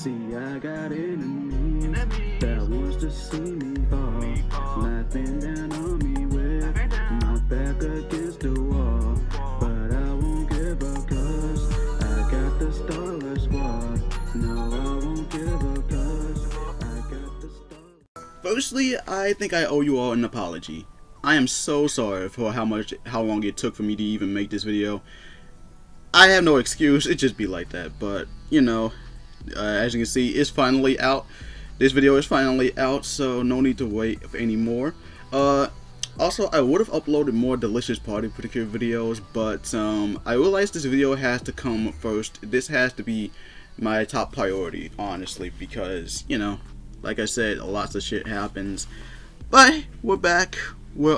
See, I got enemies that wants to see me fall, laughing down on me with my back against the wall. But I won't give up, cause I got the Starless Squad. No, I won't give up, cause I got the Star. Firstly, I think I owe you all an apology. I am so sorry for how long it took for me to even make this video. I have no excuse, it just be like that, but you know, as you can see, it's finally out. This video is finally out, so no need to wait for any more. Also, I would have uploaded more delicious party Pretty Cure videos, but I realized this video has to come first. This has to be my top priority, honestly, because, you know, like I said, lots of shit happens. But we're back. We're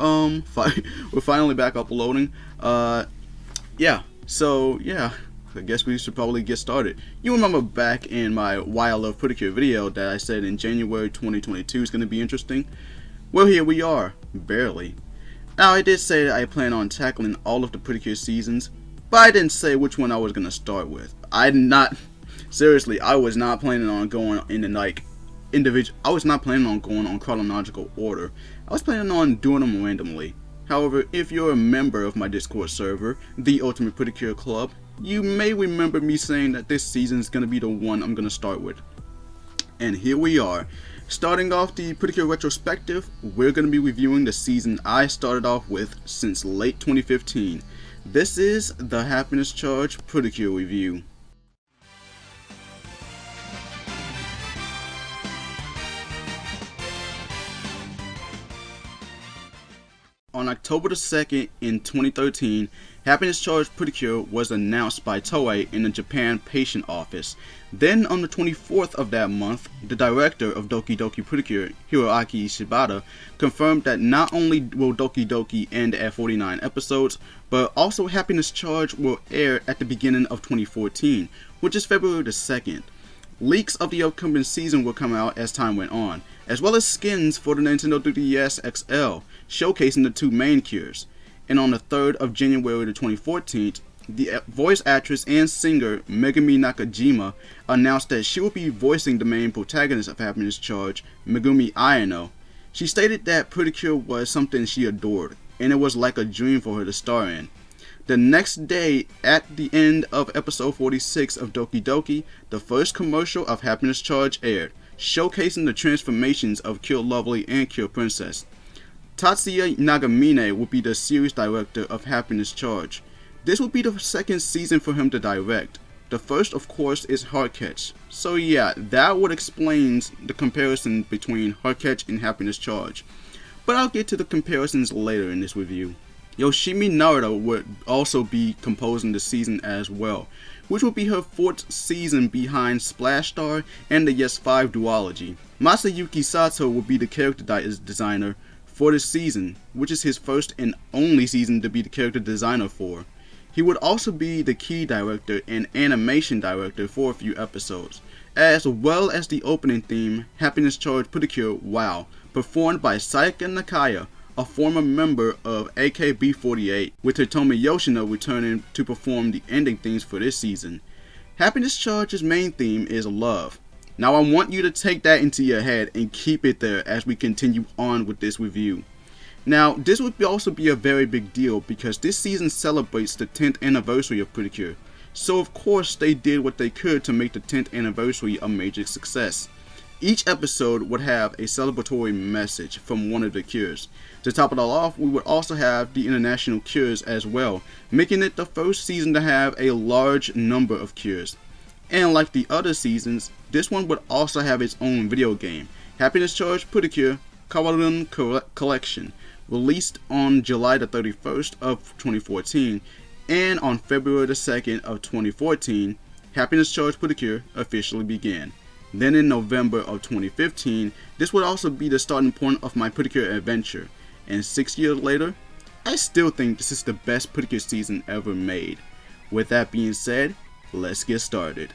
finally back uploading. Yeah. So yeah, I guess we should probably get started. You remember back in my Why I Love Pretty Cure video that I said in January 2022 is going to be interesting? Well, here we are, barely. Now, I did say that I plan on tackling all of the Pretty Cure seasons, but I didn't say which one I was going to start with. Seriously, I was not planning on going I was not planning on going on chronological order. I was planning on doing them randomly. However, if you're a member of my Discord server, the Ultimate Pretty Cure Club, you may remember me saying that this season is going to be the one I'm going to start with. And here we are. Starting off the Pretty Cure Retrospective, we're going to be reviewing the season I started off with since late 2015. This is the Happiness Charge Pretty Cure review. On October the 2nd in 2013, Happiness Charge Pretty Cure was announced by Toei in the Japan Patient Office. Then on the 24th of that month, the director of Doki Doki Pretty Cure, Hiroaki Shibata, confirmed that not only will Doki Doki end at 49 episodes, but also Happiness Charge will air at the beginning of 2014, which is February the 2nd. Leaks of the upcoming season will come out as time went on, as well as skins for the Nintendo 3DS XL, showcasing the two main cures. And on the 3rd of January 2014, the voice actress and singer Megumi Nakajima announced that she will be voicing the main protagonist of Happiness Charge, Megumi Ayano. She stated that Pretty Cure was something she adored, and it was like a dream for her to star in. The next day, at the end of episode 46 of Doki Doki, the first commercial of Happiness Charge aired, showcasing the transformations of Cure Lovely and Cure Princess. Tatsuya Nagamine will be the series director of Happiness Charge. This will be the second season for him to direct. The first, of course, is Heartcatch. So yeah, that would explain the comparison between Heartcatch and Happiness Charge. But I'll get to the comparisons later in this review. Yoshimi Narita would also be composing the season as well, which will be her 4th season behind Splash Star and the Yes 5 duology. Masayuki Sato will be the character designer for this season, which is his first and only season to be the character designer for. He would also be the key director and animation director for a few episodes, as well as the opening theme, Happiness Charge Pretty Cure WoW, performed by Sayaka Nakaya, a former member of AKB48, with Hitomi Yoshino returning to perform the ending themes for this season. Happiness Charge's main theme is love. Now I want you to take that into your head and keep it there as we continue on with this review. Now, this would also be a very big deal because this season celebrates the 10th anniversary of Pretty Cure, so of course they did what they could to make the 10th anniversary a major success. Each episode would have a celebratory message from one of the cures. To top it all off, we would also have the international cures as well, making it the first season to have a large number of cures. And like the other seasons, this one would also have its own video game, Happiness Charge Pretty Cure Kawarun Collection, released on July the 31st of 2014, and on February the 2nd of 2014, Happiness Charge Pretty Cure officially began. Then in November of 2015, this would also be the starting point of my Pretty Cure adventure, and 6 years later, I still think this is the best Pretty Cure season ever made. With that being said, let's get started.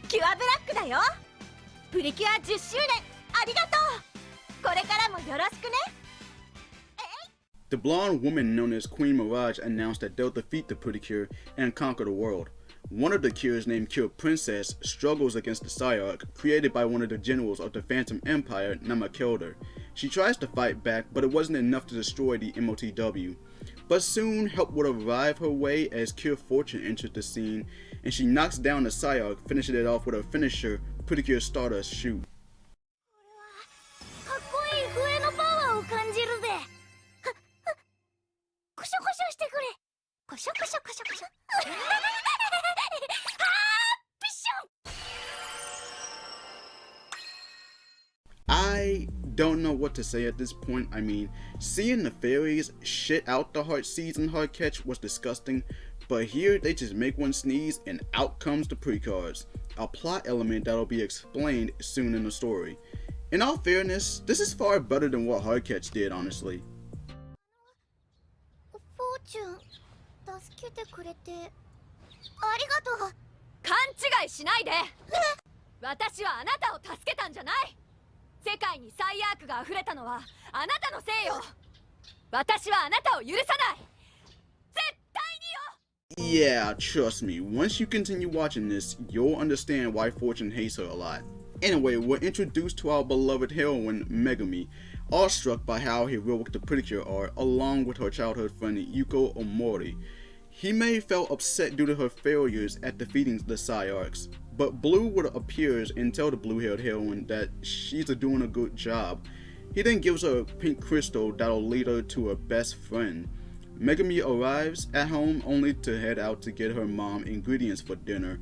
キュアブラックだよ。プリキュア10周年ありがとう。これからもよろしくね。The blonde woman known as Queen Mirage announced that they'll defeat the Pretty Cure and conquer the world. One of the Cures, named Cure Princess, struggles against the Psyarch, created by one of the generals of the Phantom Empire, Namakilder. She tries to fight back, but it wasn't enough to destroy the MOTW. But soon, help would arrive her way as Cure Fortune enters the scene, and she knocks down the Psyarch, finishing it off with her finisher, Pretty Cure Stardust Shoot. かっこいい笛のパワーを感じるぜ。コショコショしてくれ。コショコショコショコショ。I don't know what to say at this point. I mean, seeing the fairies shit out the heart seeds and heart catch was disgusting, but here they just make one sneeze and out comes the precards, a plot element that'll be explained soon in the story. In all fairness, this is far better than what heart catch did, honestly. Fortune, 助けてくれてありがとう。勘違いしないで。私はあなたを助けたんじゃない。世界にサイアークが溢れたのはあなたのせいよ。私はあなたを許さない。絶対によ。Yeah, trust me, once you continue watching this, you'll understand why Fortune hates her a lot. Anyway, we're introduced to our beloved heroine, Megami, awestruck by how heroic the Pretty Cure are, along with her childhood friend Yuko Omori. Hime felt upset due to her failures at defeating the Psyarchs, but Blue would appears and tell the blue-haired heroine that she's doing a good job. He then gives her a pink crystal that'll lead her to her best friend. Megami arrives at home only to head out to get her mom ingredients for dinner.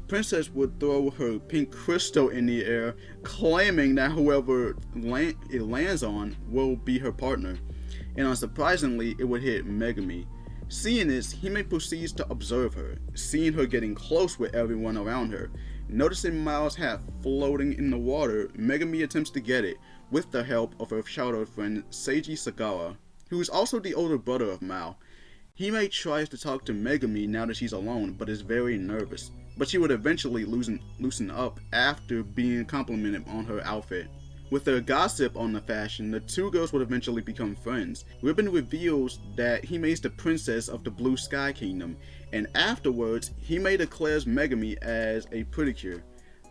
Princess would throw her pink crystal in the air, claiming that whoever it lands on will be her partner, and unsurprisingly, it would hit Megami. Seeing this, Hime proceeds to observe her, seeing her getting close with everyone around her. Noticing Miles' hat floating in the water, Megami attempts to get it, with the help of her childhood friend Seiji Sagawa, who is also the older brother of Mao. Hime tries to talk to Megami now that she's alone, but is very nervous. But she would eventually loosen up after being complimented on her outfit. With their gossip on the fashion, the two girls would eventually become friends. Ribbon reveals that Hime is the princess of the Blue Sky Kingdom, and afterwards, Hime declares Megami as a Pretty Cure.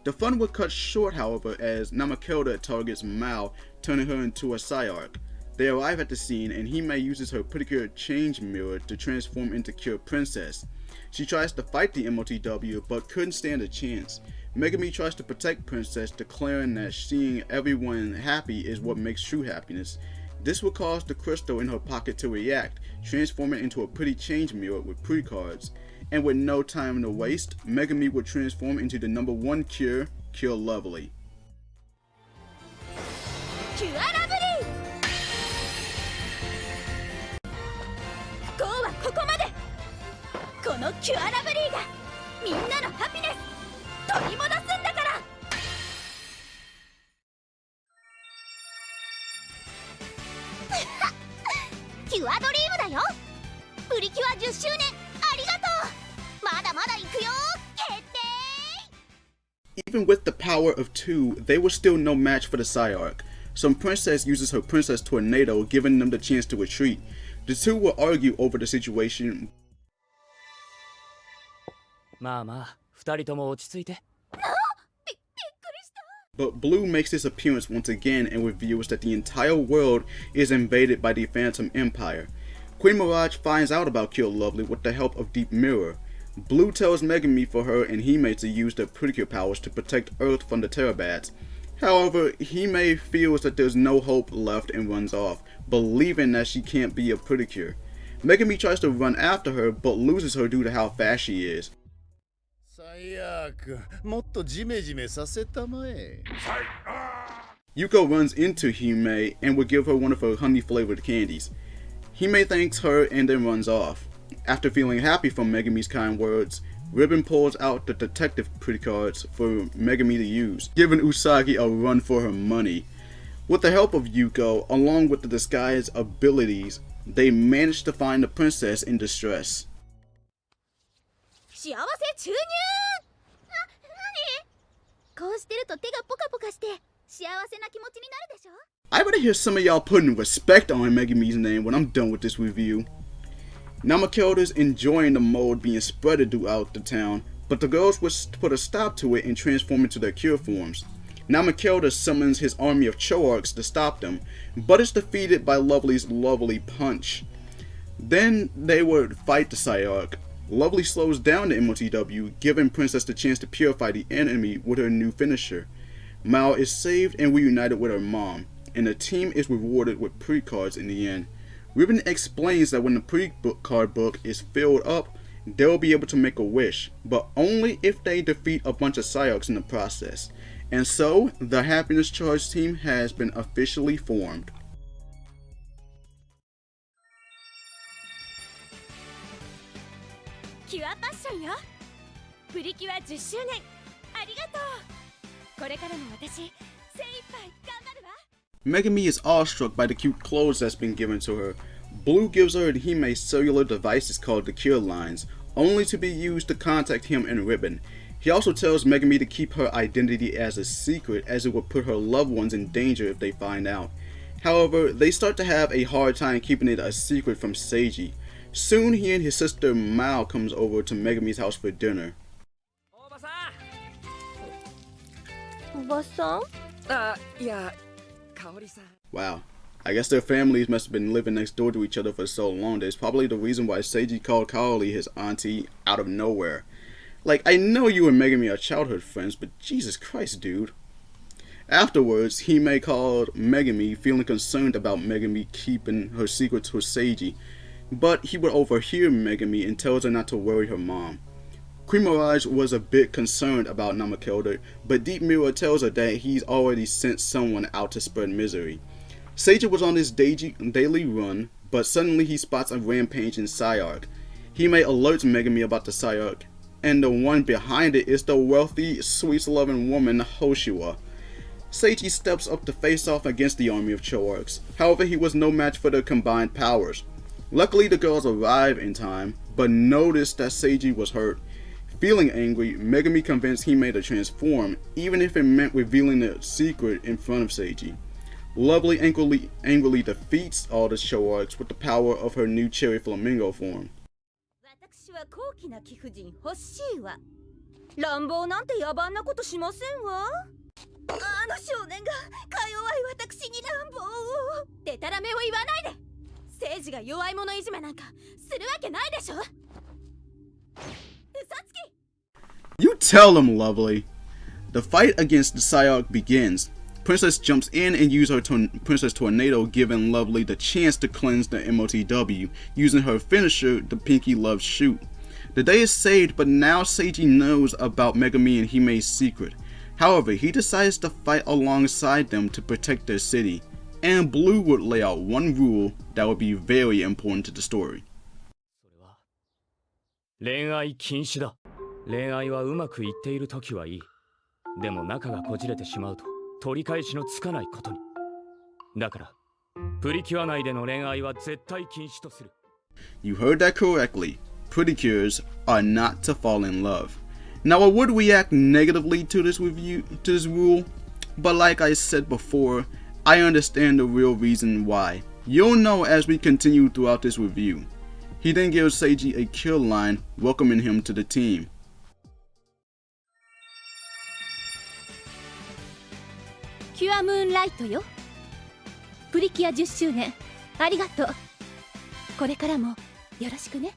The fun would cut short, however, as Namakilda targets Mao, turning her into a Psyarch. They arrive at the scene, and Hime uses her Pretty Cure change mirror to transform into Cure Princess. She tries to fight the MOTW, but couldn't stand a chance. Megami tries to protect Princess, declaring that seeing everyone happy is what makes true happiness. This would cause the crystal in her pocket to react, transforming into a pretty change mirror with precards. And with no time to waste, Megami would transform into the number one cure, Cure Lovely. キュアラブリー。ゴーはここまで。このキュアラブリーがみんなのハピネス取り戻すんだから。キュアドリームだよ。プリキュア10周年ありがとう。まだまだ行くよ。決定。 Even with the power of two, they were still no match for the Psyarch. Some princess uses her Princess Tornado, giving them the chance to retreat. The two will argue over the situation. まあまあ、二人とも落ち着いて。But Blue makes his appearance once again and reveals that the entire world is invaded by the Phantom Empire. Queen Mirage finds out about Cure Lovely with the help of Deep Mirror. Blue tells Megami for her and Hime to use their Pretty Cure powers to protect Earth from the Terabats. However, Hime feels that there's no hope left and runs off, believing that she can't be a Pretty Cure. Megami tries to run after her, but loses her due to how fast she is. 最悪、もっとジメジメさせたまえ。Yuko runs into Hime and would give her one of her honey-flavored candies. Hime thanks her and then runs off. After feeling happy from Megami's kind words, Ribbon pulls out the detective pretty cards for Megami to use, giving Usagi a run for her money. With the help of Yuko, along with the disguise abilities, they manage to find the princess in distress. 幸せ注入。何？こうしてると手がポカポカして幸せな気持ちになるでしょ。I better hear some of y'all putting respect on Megami's name when I'm done with this review. Namakelda's enjoying the mold being spreaded throughout the town, but the girls would put a stop to it and transform into their cure forms. Namakelda summons his army of Choarks to stop them, but is defeated by Lovely's lovely punch. Then they would fight the Psyarch. Lovely slows down the MOTW, giving Princess the chance to purify the enemy with her new finisher. Mao is saved and reunited with her mom, and the team is rewarded with pre-cards in the end. Ribbon explains that when the pre-card book is filled up, they'll be able to make a wish, but only if they defeat a bunch of Psyarchs in the process. And so, the Happiness Charge team has been officially formed. Cure Passion よ。プリキュア10周年ありがとう。これからも私精一杯頑張るわ。Megami is awestruck by the cute clothes that's been given to her. Blue gives her and Hime cellular devices called the Cure Lines, only to be used to contact him and Ribbon. He also tells Megami to keep her identity as a secret, as it would put her loved ones in danger if they find out. However, they start to have a hard time keeping it a secret from Seiji. Soon he and his sister Mao comes over to Megami's house for dinner. Wow, I guess their families must have been living next door to each other for so long. That's probably the reason why Seiji called Kaori his auntie out of nowhere. Like, I know you and Megami are childhood friends, but Jesus Christ, dude. Afterwards, Hime called Megami, feeling concerned about Megami keeping her secrets with Seiji, but he would overhear Megami and tells her not to worry her mom. Queen Mirage was a bit concerned about Namakelda, but Deep Mirror tells her that he's already sent someone out to spread misery. Seiji was on his daily run, but suddenly he spots a rampaging Psyarch. Hime alerts Megami about the Psyarch, and the one behind it is the wealthy, sweet-loving woman Hoshiwa. Seiji steps up to face off against the army of Choarks. However, he was no match for their combined powers. Luckily, the girls arrive in time, but notice that Seiji was hurt. Feeling angry, Megami convinced Hime to transform, even if it meant revealing the secret in front of Seiji. Lovely angrily defeats all the Choarks with the power of her new Cherry Flamingo form. 私は高貴な貴婦人欲しいわ。乱暴なんて野蛮なことしませんわ。あの少年がか弱い私に乱暴を。でたらめを言わないで。政治が弱い者いじめなんかするわけないでしょ。嘘つき。You tell them, Lovely. The fight against the Psyarch begins. Princess jumps in and uses her Princess Tornado, giving Lovely the chance to cleanse the MOTW, using her finisher, the Pinky Love Shoot. The day is saved, but now Seiji knows about Megami and Hime's secret. However, he decides to fight alongside them to protect their city, and Blue would lay out one rule that would be very important to the story. 恋愛禁止だ。恋愛はうまくいっている時はいい。でも仲がこじれてしまうと取り返しのつかないことに。だからプリキュア内での恋愛は絶対禁止とする。You heard that correctly. Pretty Cures are not to fall in love. Now, I would react negatively to this rule, but like I said before, I understand the real reason why. You'll know as we continue throughout this review. He then gives Seiji a kill line, welcoming him to the team. Cure Moonlight よ。プリキュア10周年ありがとう。これからもよろしくね。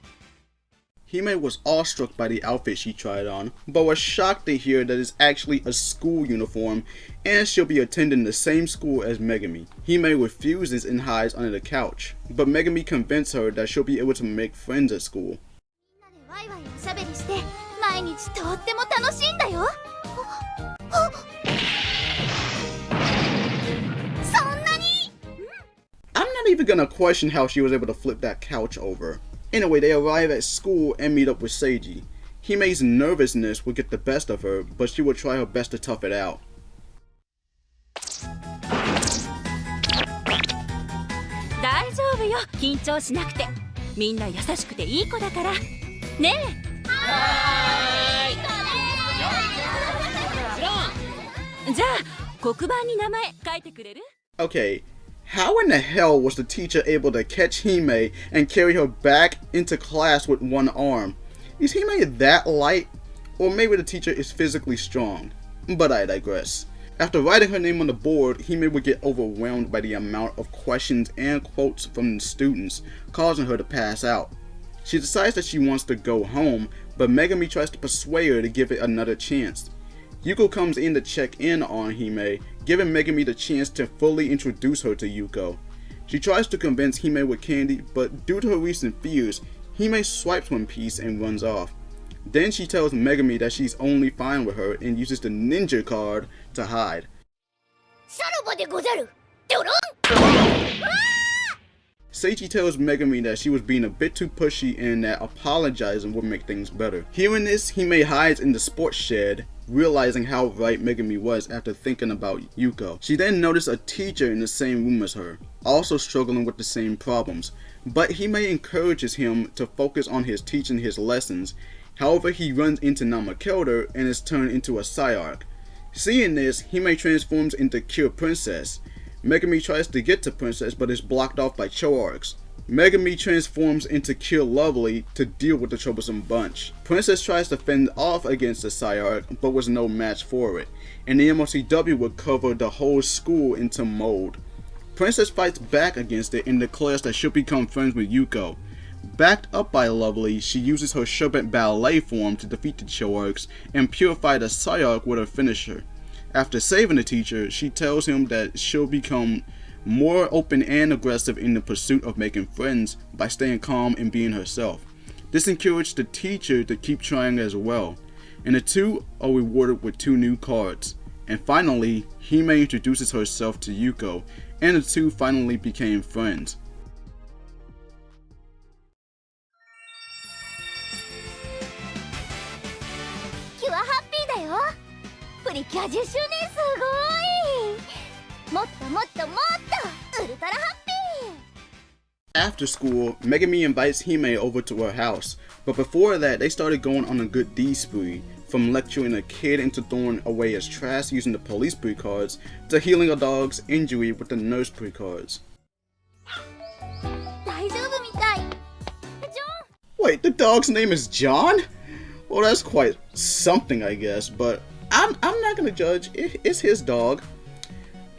Hime was awestruck by the outfit she tried on, but was shocked to hear that it's actually a school uniform and she'll be attending the same school as Megami. Hime refuses and hides under the couch, but Megami convinces her that she'll be able to make friends at school. ワイワイおしゃべりして毎日とっても楽しいんだよ。そんなに？ I'm not even gonna question how she was able to flip that couch over. Anyway, they arrive at school and meet up with Seiji. Hime's nervousness would get the best of her, but she would try her best to tough it out. 大丈夫よ。緊張しなくて。みんな優しくていい子だから。ねえ。はーい。じゃあ黒板に名前書いてくれる？ Okay, how in the hell was the teacher able to catch Hime and carry her back into class with one arm? Is Hime that light? Or maybe the teacher is physically strong. But I digress. After writing her name on the board, Hime would get overwhelmed by the amount of questions and quotes from the students, causing her to pass out. She decides that she wants to go home, but Megami tries to persuade her to give it another chance. Yuko comes in to check in on Hime, giving Megami the chance to fully introduce her to Yuko. She tries to convince Hime with candy, but due to her recent fears, Hime swipes one piece and runs off. Then she tells Megami that she's only fine with her and uses the ninja card to hide. Seichi tells Megami that she was being a bit too pushy and that apologizing would make things better. Hearing this, Hime hides in the sports shed, realizing how right Megami was after thinking about Yuko. She then noticed a teacher in the same room as her, also struggling with the same problems, but Hime encourages him to focus on his teaching his lessons. However, he runs into Namakelder and is turned into a Psyarch. Seeing this, Hime transforms into Cure Princess. Megami tries to get to Princess but is blocked off by Choarks. Megami transforms into Cure Lovely to deal with the troublesome bunch. Princess tries to fend off against the Psyarch but was no match for it, and the MLCW would cover the whole school into mold. Princess fights back against it and declares that she'll become friends with Yuko. Backed up by Lovely, she uses her Sherbet Ballet form to defeat the Choarks and purify the Psyarch with her finisher. After saving the teacher, she tells him that she'll become more open and aggressive in the pursuit of making friends by staying calm and being herself. This encouraged the teacher to keep trying as well, and the two are rewarded with 2 new cards. And finally, Hime introduces herself to Yuko, and the two finally became friends. After school, Megami invites Hime over to her house, but before that they started going on a good deed spree, from lecturing a kid into throwing away his trash using the police precards, to healing a dog's injury with the nurse precards. Wait, the dog's name is John? Well, that's quite something, I guess, but I'm not gonna judge. It's his dog.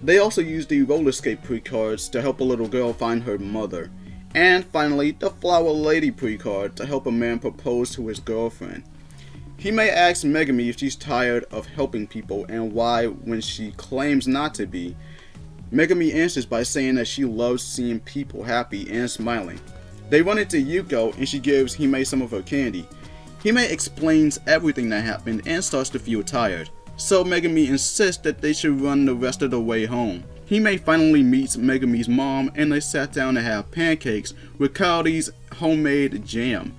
They also used the roller skate precards to help a little girl find her mother. And finally, the Flower Lady precard to help a man propose to his girlfriend. Hime asks Megami if she's tired of helping people and why when she claims not to be. Megami answers by saying that she loves seeing people happy and smiling. They run into Yuko and she gives Hime some of her candy. Hime explains everything that happened and starts to feel tired, so Megami insists that they should run the rest of the way home. Hime finally meets Megami's mom and they sat down to have pancakes with Cody's homemade jam.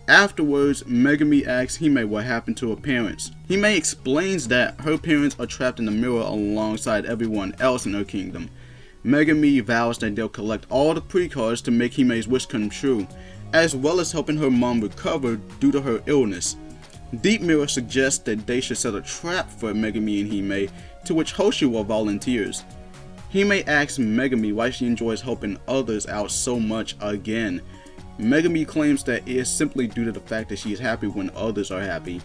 Afterwards, Megami asks Hime what happened to her parents. Hime explains that her parents are trapped in the mirror alongside everyone else in her kingdom. Megami vows that they'll collect all the precards to make Hime's wish come true, as well as helping her mom recover due to her illness. Deep Mirror suggests that they should set a trap for Megami and Hime, to which Hoshiwa volunteers. Hime asks Megami why she enjoys helping others out so much again. Megami claims that it is simply due to the fact that she is happy when others are happy.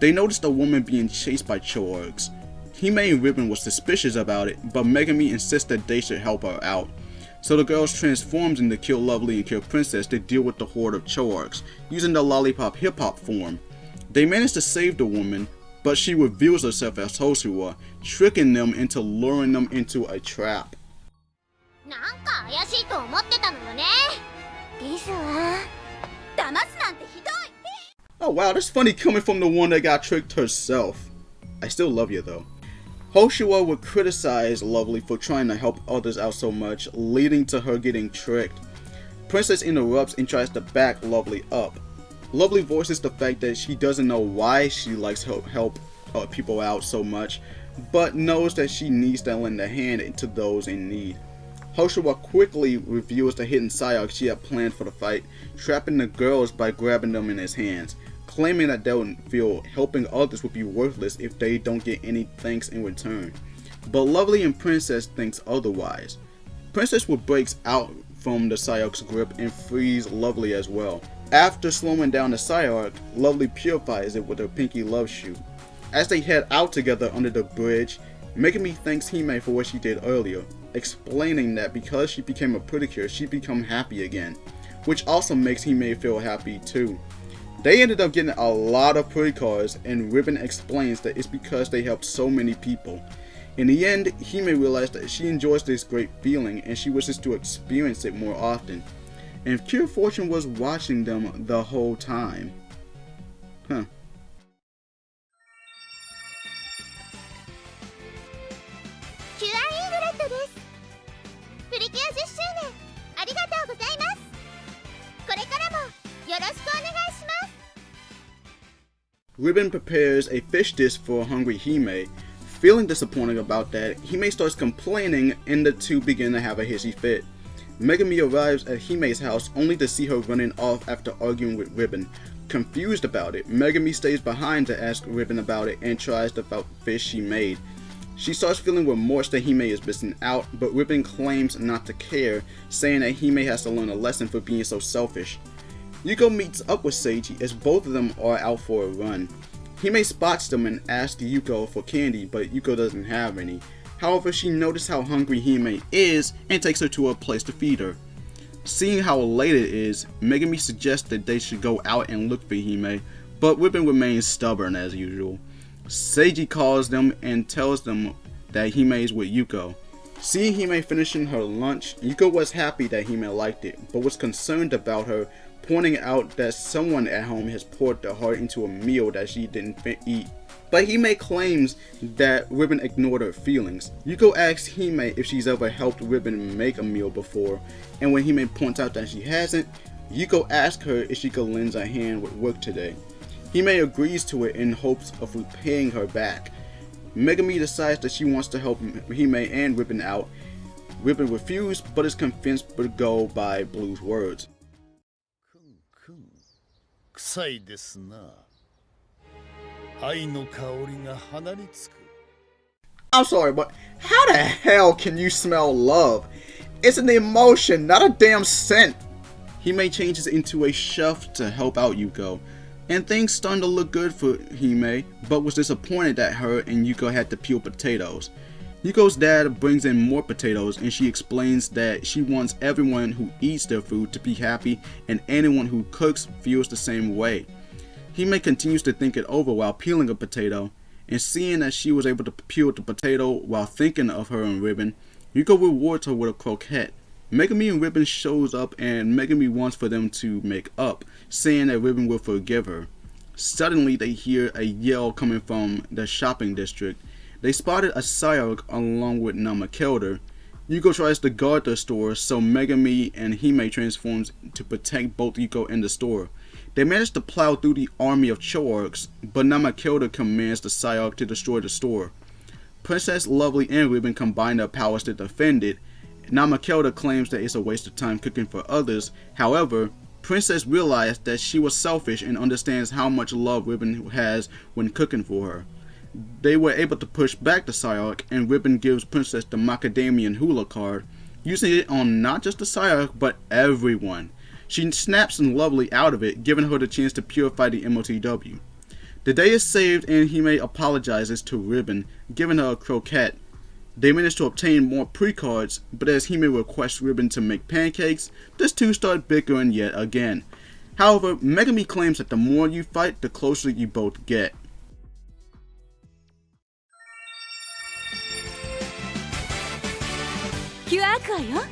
They noticed a woman being chased by Choarks. Hime and Ribbon was suspicious about it, but Megami insists that they should help her out. So the girls transforms into Cure Lovely and Cure Princess to deal with the horde of Choarks, using the Lollipop Hip Hop form. They manage to save the woman, but she reveals herself as Hoshiwa, tricking them into luring them into a trap. Oh wow, that's funny coming from the one that got tricked herself. I still love you though. Hoshiwa would criticize Lovely for trying to help others out so much, leading to her getting tricked. Princess interrupts and tries to back Lovely up. Lovely voices the fact that she doesn't know why she likes to help people out so much, but knows that she needs to lend a hand to those in need. Hoshiwa quickly reveals the hidden Psyarch she had planned for the fight, trapping the girls by grabbing them in his hands, claiming that they would feel helping others would be worthless if they don't get any thanks in return. but Lovely and Princess thinks otherwise. Princess breaks out from the Psyarch's grip and frees Lovely as well. After slowing down the Psyarch, Lovely purifies it with her pinky love shoot. As they head out together under the bridge, Megami thanks Hime for what she did earlier, explaining that because she became a Pretty Cure, she become happy again, which also makes Hime feel happy too. They ended up getting a lot of pretty cards, and Ribbon explains that it's because they helped so many people. In the end, Hime realized that she enjoys this great feeling and she wishes to experience it more often. And Cure Fortune was watching them the whole time. Huh. キュアイングレットです。プリキュア10周年ありがとうございます。これからもよろしくお願いします。 Ribbon prepares a fish dish for hungry Hime. Feeling disappointed about that, Hime starts complaining and the two begin to have a hissy fit. Megami arrives at Hime's house only to see her running off after arguing with Ribbon. Confused about it, Megami stays behind to ask Ribbon about it and tries the fish she made. She starts feeling remorse that Hime is missing out, but Ribbon claims not to care, saying that Hime has to learn a lesson for being so selfish. Yuko meets up with Seiji as both of them are out for a run. Hime spots them and asks Yuko for candy, but Yuko doesn't have any. However, she notices how hungry Hime is and takes her to a place to feed her. Seeing how late it is, Megami suggests that they should go out and look for Hime, but Ribbon remains stubborn as usual. Seiji calls them and tells them that Hime is with Yuko. Seeing Hime finishing her lunch, Yuko was happy that Hime liked it, but was concerned about her, pointing out that someone at home has poured their heart into a meal that she didn't eat. But Hime claims that Ribbon ignored her feelings. Yuko asks Hime if she's ever helped Ribbon make a meal before, and when Hime points out that she hasn't, Yuko asks her if she could lend a hand with work today. Hime agrees to it in hopes of repaying her back. Megami decides that she wants to help Hime and Ribbon out. Ribbon refuses, but is convinced to go by Blue's words. 臭いですな。愛の香りが鼻につく。 I'm sorry, but how the hell can you smell love? It's an emotion, not a damn scent. Hime changes into a chef to help out Yuko, and things starting to look good for Hime, but was disappointed that her and Yuko had to peel potatoes. Yuko's dad brings in more potatoes and she explains that she wants everyone who eats their food to be happy and anyone who cooks feels the same way. Hime continues to think it over while peeling a potato, and seeing that she was able to peel the potato while thinking of her and Ribbon, Yuko rewards her with a croquette. Megami and Ribbon shows up and Megami wants for them to make up, saying that Ribbon will forgive her. Suddenly they hear a yell coming from the shopping district. They spotted a Psyarch along with Namakelder. Yuko tries to guard the store, so Megami and Hime transforms to protect both Yuko and the store. They manage to plow through the army of Choarchs, but Namakelder commands the Psyarch to destroy the store. Princess, Lovely, and Ribbon combine their powers to defend it. Namakelder claims that it's a waste of time cooking for others. However, Princess realized that she was selfish and understands how much love Ribbon has when cooking for her. They were able to push back the Psyarch, and Ribbon gives Princess the Macadamian Hula card, using it on not just the Psyarch, but everyone. She snaps Lovely out of it, giving her the chance to purify the MOTW. The day is saved and Hime apologizes to Ribbon, giving her a croquette. They manage to obtain more pre-cards, but as Hime requests Ribbon to make pancakes, the two start bickering yet again. However, Megami claims that the more you fight, the closer you both get. キュアアクアよ。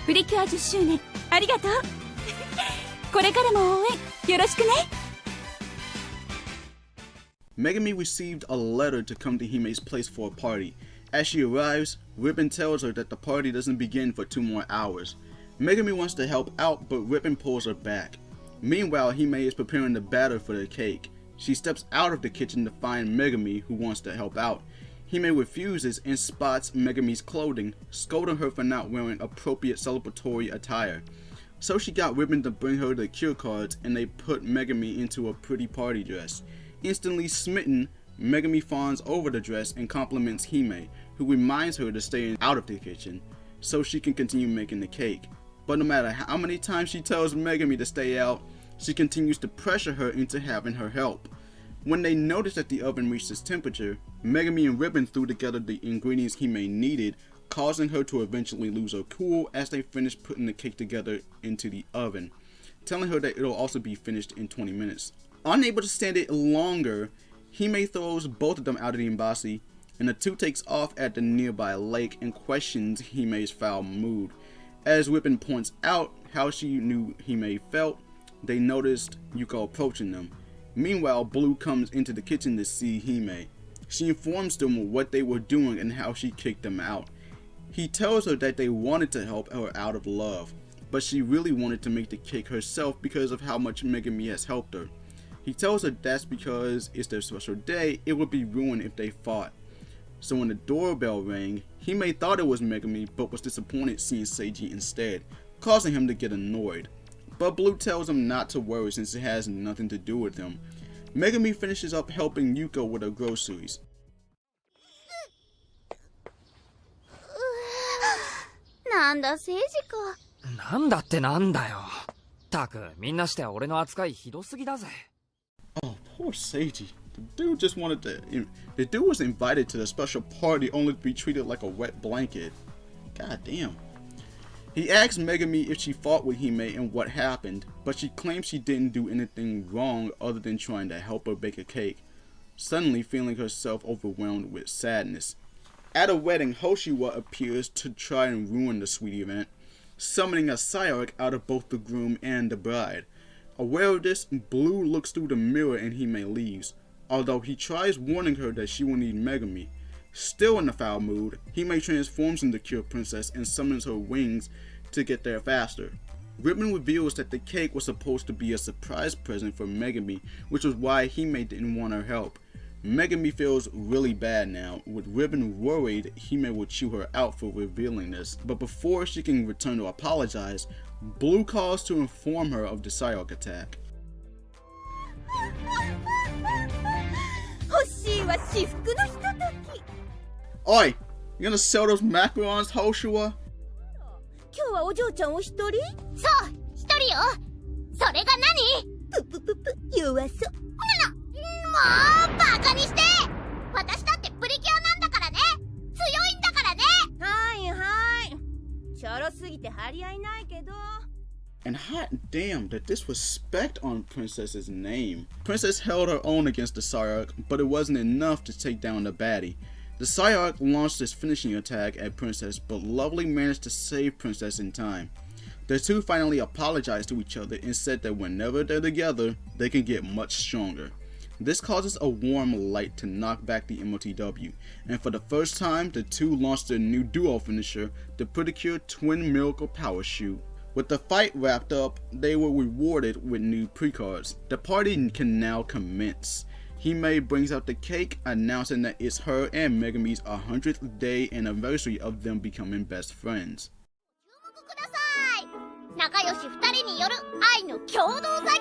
プリキュア10周年ありがとう。これからも応援よろしくね。 Megami received a letter to come to Hime's place for a party. As she arrives, Ribbon tells her that the party doesn't begin for 2 more hours. Megami wants to help out, but Ribbon pulls her back. Meanwhile, Hime is preparing the batter for the cake. She steps out of the kitchen to find Megami, who wants to help out. Hime refuses and spots Megami's clothing, scolding her for not wearing appropriate celebratory attire. So she got Ribbon to bring her the cure cards, and they put Megami into a pretty party dress. Instantly smitten, Megami fawns over the dress and compliments Hime, who reminds her to stay out of the kitchen so she can continue making the cake. But no matter how many times she tells Megami to stay out, she continues to pressure her into having her help. When they notice that the oven reached its temperature, Megami and Ribbon threw together the ingredients Hime needed, causing her to eventually lose her cool as they finish putting the cake together into the oven, telling her that it'll also be finished in 20 minutes. Unable to stand it longer, Hime throws both of them out of the embassy, and the two takes off at the nearby lake and questions Hime's foul mood. As Ribbon points out how she knew Hime felt, they noticed Yuko approaching them. Meanwhile, Blue comes into the kitchen to see Hime. She informs them of what they were doing and how she kicked them out. He tells her that they wanted to help her out of love, but she really wanted to make the cake herself because of how much Megami has helped her. He tells her that's because it's their special day, it would be ruined if they fought. So when the doorbell rang, Hime thought it was Megami but was disappointed seeing Seiji instead, causing him to get annoyed. But Blue tells him not to worry since it has nothing to do with him. Megami finishes up helping Yuko with her groceries. なんだ政治か。なんだってなんだよ。たくみんなして俺の扱いひどすぎだぜ。 Oh, poor Seiji. The dude was invited to the special party only to be treated like a wet blanket. God damn. He asks Megami if she fought with Hime and what happened, but she claims she didn't do anything wrong other than trying to help her bake a cake, suddenly feeling herself overwhelmed with sadness. At a wedding, Hoshiwa appears to try and ruin the sweet event, summoning a Psyarch out of both the groom and the bride. Aware of this, Blue looks through the mirror and Hime leaves, although he tries warning her that she will need Megami. Still in a foul mood, Hime transforms into Cure Princess and summons her wings to get there faster. Ribbon reveals that the cake was supposed to be a surprise present for Megami, which was why Hime didn't want her help. Megami feels really bad now, with Ribbon worried Hime will chew her out for revealing this, but before she can return to apologize, Blue calls to inform her of the Psyarch attack. 欲しいは至福のひととき。 Oi! You gonna sell those macarons, Hoshiwa? 今日はお嬢ちゃんお一人？そう一人よ。それが何？ぷぷぷぷ弱そう。もうバカにして。私だってプリキュアなんだからね。強いんだからね。はいはい。ちょろすぎて張り合いないけど。 And hot damn, the disrespect on Princess's name. Princess held her own against the Psyarch, but it wasn't enough to take down the baddie. The Psyarch launched his finishing attack at Princess, but Lovely managed to save Princess in time. The two finally apologized to each other and said that whenever they're together, they can get much stronger. This causes a warm light to knock back the MOTW, and for the first time, the two launched their new duo finisher, the Pretty Cure Twin Miracle Power Shoot. With the fight wrapped up, they were rewarded with new precards. The party can now commence. Hime brings out the cake, announcing that it's her and Megami's 100th day anniversary of them becoming best friends. 注目ください。仲良し二人による愛の共同作業、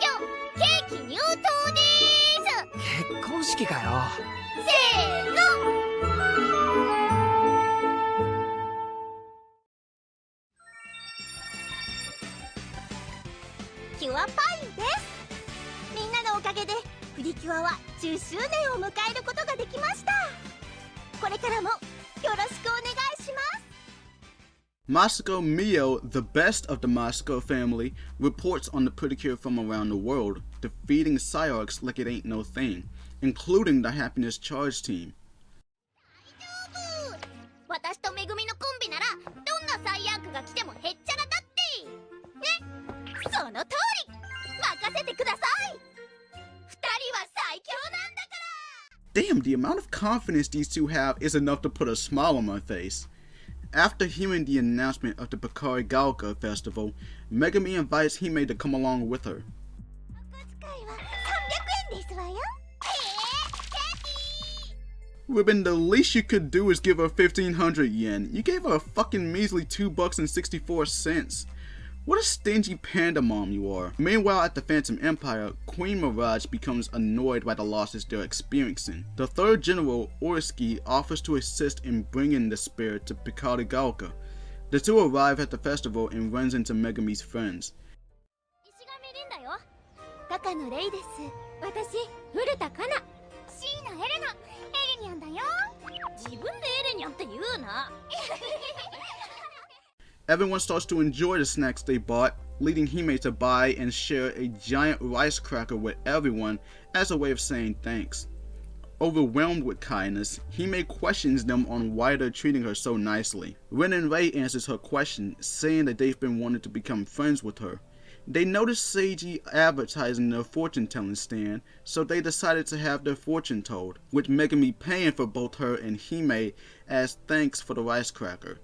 ケーキ入刀です。結婚式かよ。せーの。キュアパインです。みんなのおかげでプリキュアは10周年を迎えることができました。これからもよろしくお願いします。 Masako Mio, the best of the Masako family, reports on the Pretty Cure from around the world, defeating Psyarchs like it ain't no thing, including the Happiness Charge team. 大丈夫。私とめぐみのコンビならどんなサイヤークが来てもへっちゃらだってね。その通り。任せてください。二人は最強なんだから。 Damn, the amount of confidence these two have is enough to put a smile on my face. After hearing the announcement of the Bakari Gaoka festival, Megami invites Hime to come along with her. お小遣いは300円ですわよ。ケンディー。 Ribbon, the least you could do is give her 1,500 yen. You gave her a fucking measly $2.64. What a stingy panda mom you are. Meanwhile, at the Phantom Empire, Queen Mirage becomes annoyed by the losses they're experiencing. The third general, Orski, offers to assist in bringing the spirit to Pikarigaoka. The two arrive at the festival and runs into Megumi's friends. 石神リンだよ。高野レイです。私、古田かな。椎名エレナ、エレニャンだよ。自分でエレニャンって言うな。Everyone starts to enjoy the snacks they bought, leading Hime to buy and share a giant rice cracker with everyone as a way of saying thanks. Overwhelmed with kindness, Hime questions them on why they're treating her so nicely. Ren and Rei answers her question, saying that they've been wanting to become friends with her. They noticed Seiji advertising their fortune-telling stand, so they decided to have their fortune told, with Megumi paying for both her and Hime as thanks for the rice cracker.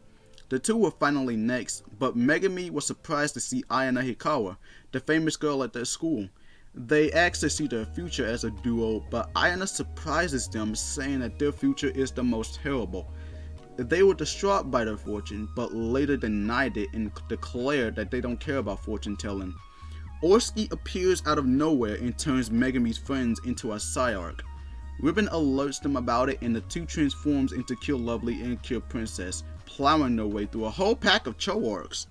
The two were finally next, but Megumi was surprised to see Ayana Hikawa, the famous girl at their school. They asked to see their future as a duo, but Ayana surprises them, saying that their future is the most terrible. They were distraught by their fortune, but later denied it and declared that they don't care about fortune telling. Orski appears out of nowhere and turns Megumi's friends into a Psyarch. Ribbon alerts them about it and the two transforms into Cure Lovely and Cure Princess, plowing their way through a whole pack of Choarks.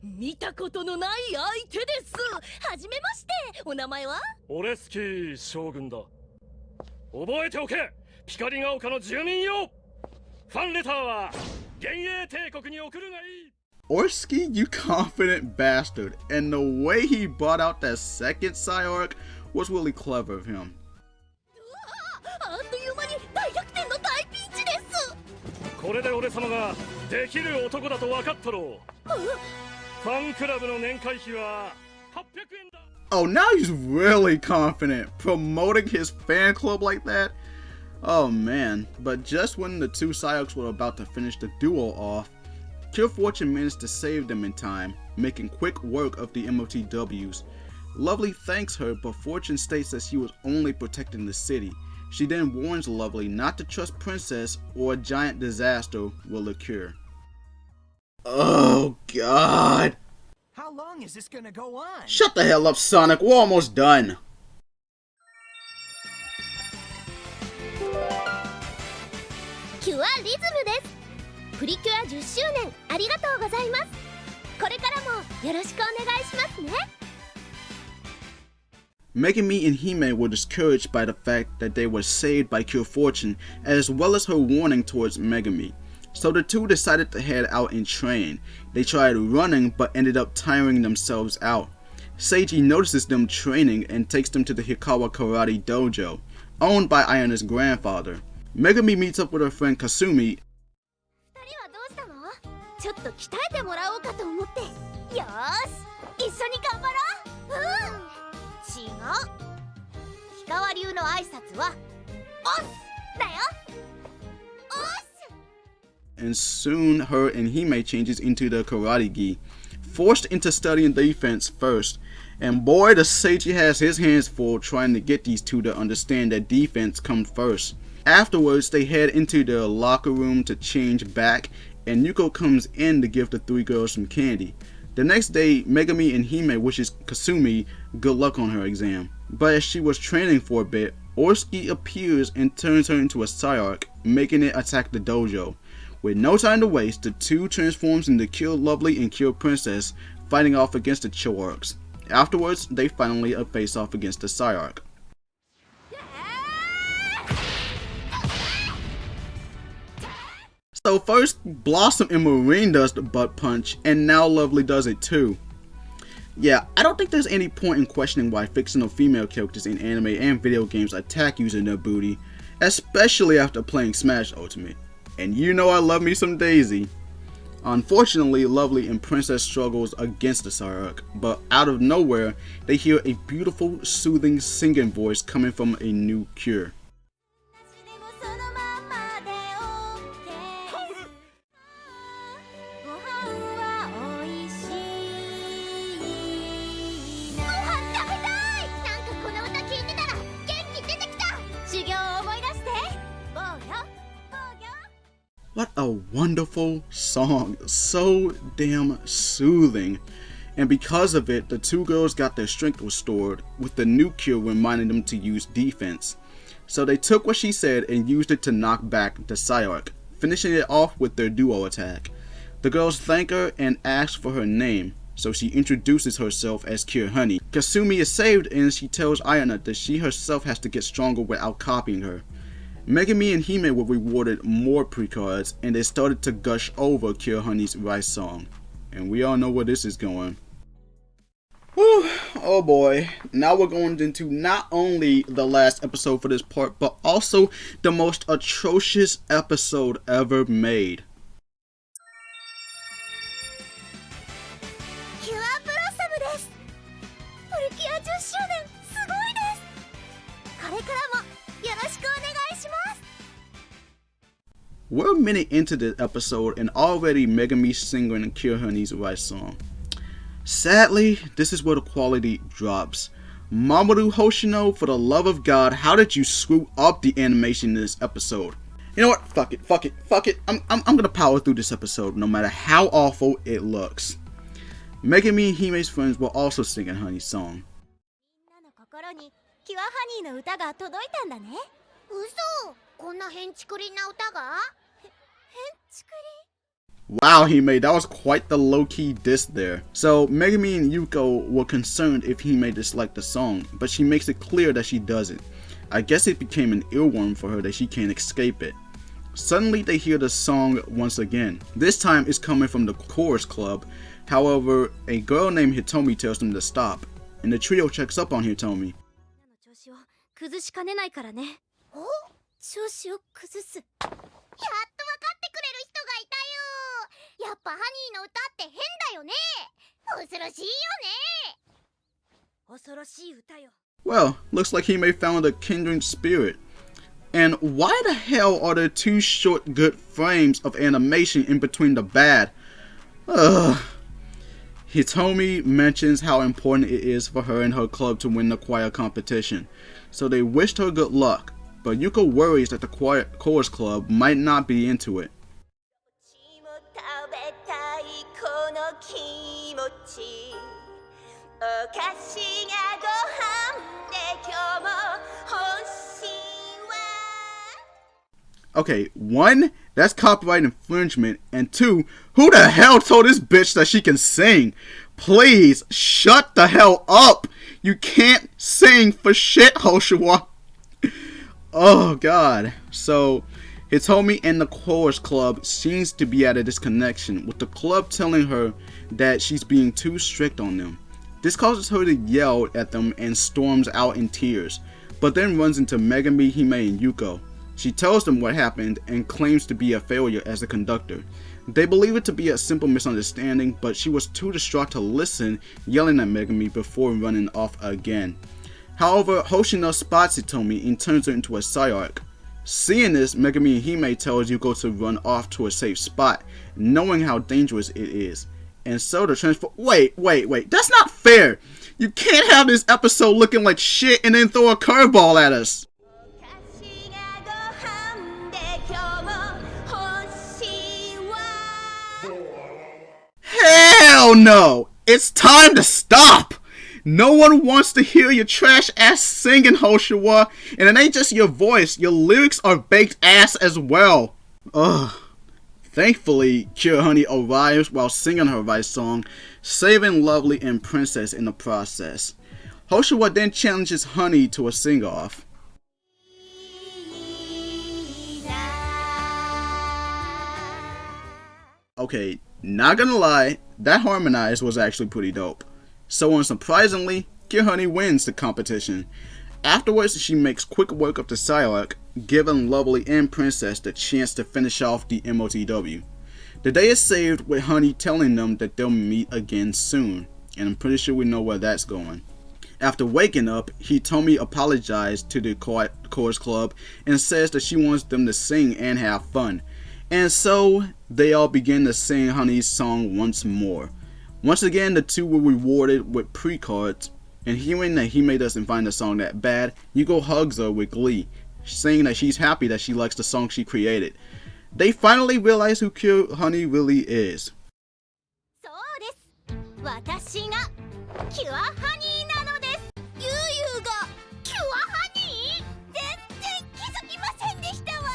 見たことのない相手です。はじめまして。お名前は？オレスキー将軍だ。覚えておけ。ピカリガ丘の住民よ。ファンレターは幻影帝国に送るがいい。Orski, you confident bastard, and the way he brought out that second Psyarch was really clever of him. あっという間に大逆転の大ピンチです。これで俺様ができる男だと分かったろう。ファンクラブの年会費は800円だ。Oh, now he's really confident, promoting his fan club like that. Oh man, but just when the two Psyarchs were about to finish the duo off, Cure Fortune managed to save them in time, making quick work of the MOTWs. Lovely thanks her, but Fortune states that she was only protecting the city. She then warns Lovely not to trust Princess or a giant disaster will occur. Oh god! How long is this gonna go on? Shut the hell up, Sonic, we're almost done! キュアリズムです。プリキュア10周年ありがとうございます。これからもよろしくお願いしますね。Megumi and Hime were discouraged by the fact that they were saved by Cure Fortune, as well as her warning towards Megumi. So the two decided to head out and train. They tried running but ended up tiring themselves out. Seiji notices them training and takes them to the Hikawa Karate Dojo, owned by Ayana's grandfather. Megumi meets up with her friend Kasumi. 二人はどうしたの？ちょっと鍛えてもらおうかと思って。よーし、一緒に頑張ろう。違う。氷川流の挨拶はオスだよ。オス。 And soon her and Hime changes into the karate gi, forced into studying defense first. And boy, the Seiji has his hands full trying to get these two to understand that defense comes first. Afterwards, they head into their locker room to change back, and Yuko comes in to give the three girls some candy. The next day, Megumi and Hime wishes Kasumi good luck on her exam. But as she was training for a bit, Orski appears and turns her into a Psyarch, making it attack the dojo. With no time to waste, the two transforms into Cure Lovely and Cure Princess, fighting off against the Choarks. Afterwards, they finally face off against the Psyarch. So first, Blossom and Marine does the butt punch, and now Lovely does it too. Yeah, I don't think there's any point in questioning why fictional female characters in anime and video games attack using their booty, especially after playing Smash Ultimate. And you know I love me some Daisy. Unfortunately, Lovely and Princess struggles against the Psyarch, but out of nowhere, they hear a beautiful, soothing singing voice coming from a new Cure. What a wonderful song, so damn soothing. And because of it, the two girls got their strength restored, with the new cure reminding them to use defense. So they took what she said and used it to knock back the Psyarch, finishing it off with their duo attack. The girls thank her and ask for her name, so she introduces herself as Cure Honey. Kasumi is saved and she tells Ayana that she herself has to get stronger without copying her. Megumi and Hime were rewarded more pre-cards, and they started to gush over Cure Honey's Rice song. And we all know where this is going. Whew, oh boy. Now we're going into not only the last episode for this part, but also the most atrocious episode ever made. キュアブロッサムです。プリキュア10周年すごいです。これからもよろしくお願いします。 We're a minute into this episode and already Megumi singing Cure Honey's Rice song. Sadly, this is where the quality drops. Mamoru Hoshino, for the love of God, how did you screw up the animation in this episode? You know what? Fuck it. I'm gonna power through this episode no matter how awful it looks. Megumi and Hime's friends were also singing Honey's song. みんなの心にキュアハニーの歌が届いたんだね。嘘、こんなヘンチクリンな歌が？ヘンチクリン。 Wow, Hime, that was quite the low-key diss there. So, Megumi and Yuko were concerned if Hime disliked the song, but she makes it clear that she doesn't. I guess it became an earworm for her that she can't escape it. Suddenly, they hear the song once again. This time, it's coming from the chorus club. However, a girl named Hitomi tells them to stop, and the trio checks up on Hitomi. 調子を崩しかねないからね。お？調子を崩す。やっと分かってくれる人がいたよ。やっぱハニーの歌って変だよね。恐ろしいよね。恐ろしい歌よ。 Well, looks like Hime found a kindred spirit. And why the hell are there two short good frames of animation in between the bad? Ugh. Hitomi mentions how important it is for her and her club to win the choir competition, so they wished her good luck, but Yuko worries that the chorus club might not be into it. Okay, 1, that's copyright infringement, and 2, who the hell told this bitch that she can sing? Please, shut the hell up! You can't sing for shit, Hoshiwa! Oh god. So, Hitomi and the chorus club seems to be at a disconnection, with the club telling her that she's being too strict on them. This causes her to yell at them and storms out in tears, but then runs into Megumi, Hime, and Yuko. She tells them what happened and claims to be a failure as a conductor. They believe it to be a simple misunderstanding, but she was too distraught to listen, yelling at Megumi before running off again. However, Hoshino spots Hitomi and turns her into a Psyarch. Seeing this, Megumi and Hime tells Yuko to run off to a safe spot, knowing how dangerous it is. And so the transform— Wait, that's not fair! You can't have this episode looking like shit and then throw a curveball at us! Hell no! It's time to stop! No one wants to hear your trash ass singing, Hoshiwa, and it ain't just your voice, your lyrics are baked ass as well. Ugh. Thankfully, Cure Honey arrives while singing her Rice song, saving Lovely and Princess in the process. Hoshiwa then challenges Honey to a sing-off. Okay, not gonna lie, that harmonized was actually pretty dope. So unsurprisingly, Cure Honey wins the competition. Afterwards, she makes quick work of the Psyarch, giving Lovely and Princess the chance to finish off the MOTW. The day is saved with Honey telling them that they'll meet again soon, and I'm pretty sure we know where that's going. After waking up, Hitomi apologized to the chorus club and says that she wants them to sing and have fun. And so, they all begin to sing Honey's song once more. Once again, the two were rewarded with pre-cards, and hearing that Hime doesn't find the song that bad, Yuko hugs her with glee, saying that she's happy that she likes the song she created. they finally realize who Cure Honey really is. そうです。私がキュアハニーなのです。ユーユーがキュアハニー？全然気づきませんでしたわ。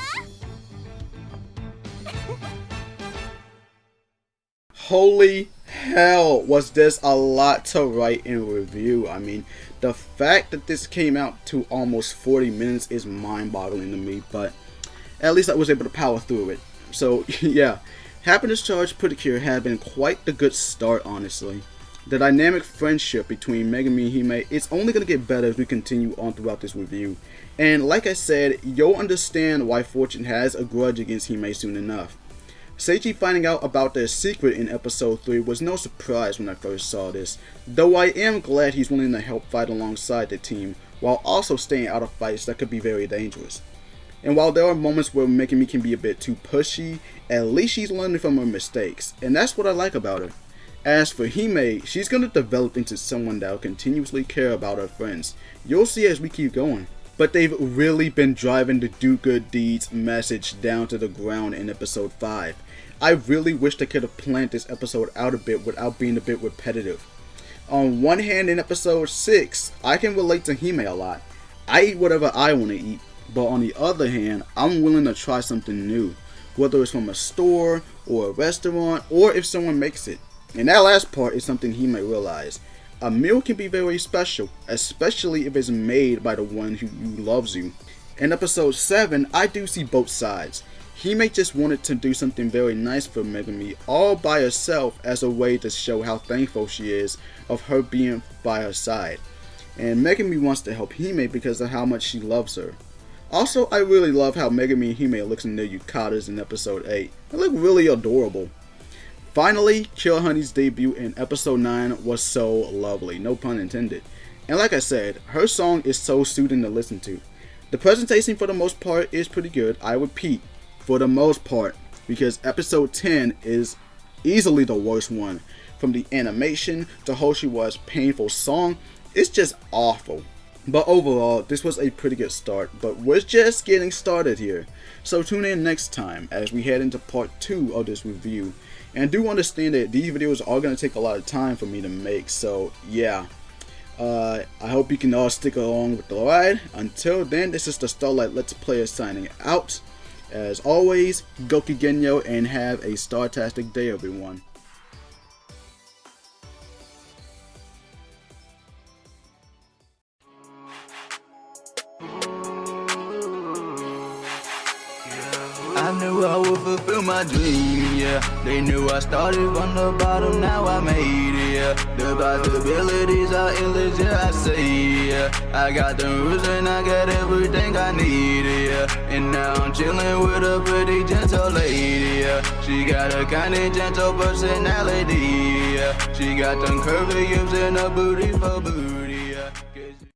Holy hell, was this a lot to write and review. I mean, the fact that this came out to almost 40 minutes is mind-boggling to me, but at least I was able to power through it. So yeah, Happiness Charge Pretty Cure had been quite the good start, honestly. The dynamic friendship between Megumi and Hime is only going to get better as we continue on throughout this review. And like I said, you'll understand why Fortune has a grudge against Hime soon enough. Seiji finding out about their secret in episode 3 was no surprise when I first saw this, though I am glad he's willing to help fight alongside the team, while also staying out of fights that could be very dangerous. And while there are moments where Megumi can be a bit too pushy, at least she's learning from her mistakes, and that's what I like about her. As for Hime, she's going to develop into someone that will continuously care about her friends. You'll see as we keep going. But they've really been driving the do good deeds message down to the ground in episode 5. I really wish they could have planned this episode out a bit without being a bit repetitive. On one hand, in episode 6, I can relate to Hime a lot. I eat whatever I want to eat, but on the other hand, I'm willing to try something new, whether it's from a store or a restaurant or if someone makes it. And that last part is something Hime realized. A meal can be very special, especially if it's made by the one who loves you. In episode 7, I do see both sides. Hime just wanted to do something very nice for Megumi all by herself as a way to show how thankful she is of her being by her side. And Megumi wants to help Hime because of how much she loves her. Also, I really love how Megumi and Hime looks in their yukatas in episode 8. They look really adorable. Finally, Cure Honey's debut in episode 9 was so lovely, no pun intended. And like I said, her song is so soothing to listen to. The presentation for the most part is pretty good, I repeat, for the most part, because episode 10 is easily the worst one. From the animation to Hoshiwa's painful song, it's just awful. But overall, this was a pretty good start, but we're just getting started here. So tune in next time as we head into part 2 of this review. And do understand that these videos are going to take a lot of time for me to make, so yeah. I hope you can all stick along with the ride. Until then, this is the Starlight Let's Player signing out. As always, Goki Genyo and have a Startastic day, everyone. I knew I would fulfill my dream, yeah. They knew I started from the bottom, now I made it, yeah. The possibilities are endless, yeah, I say, yeah. I got the roots and I got everything I need, yeah. And now I'm chilling with a pretty gentle lady, yeah. She got a kinda gentle personality, yeah. She got them curvy hips and a booty for booty, yeah.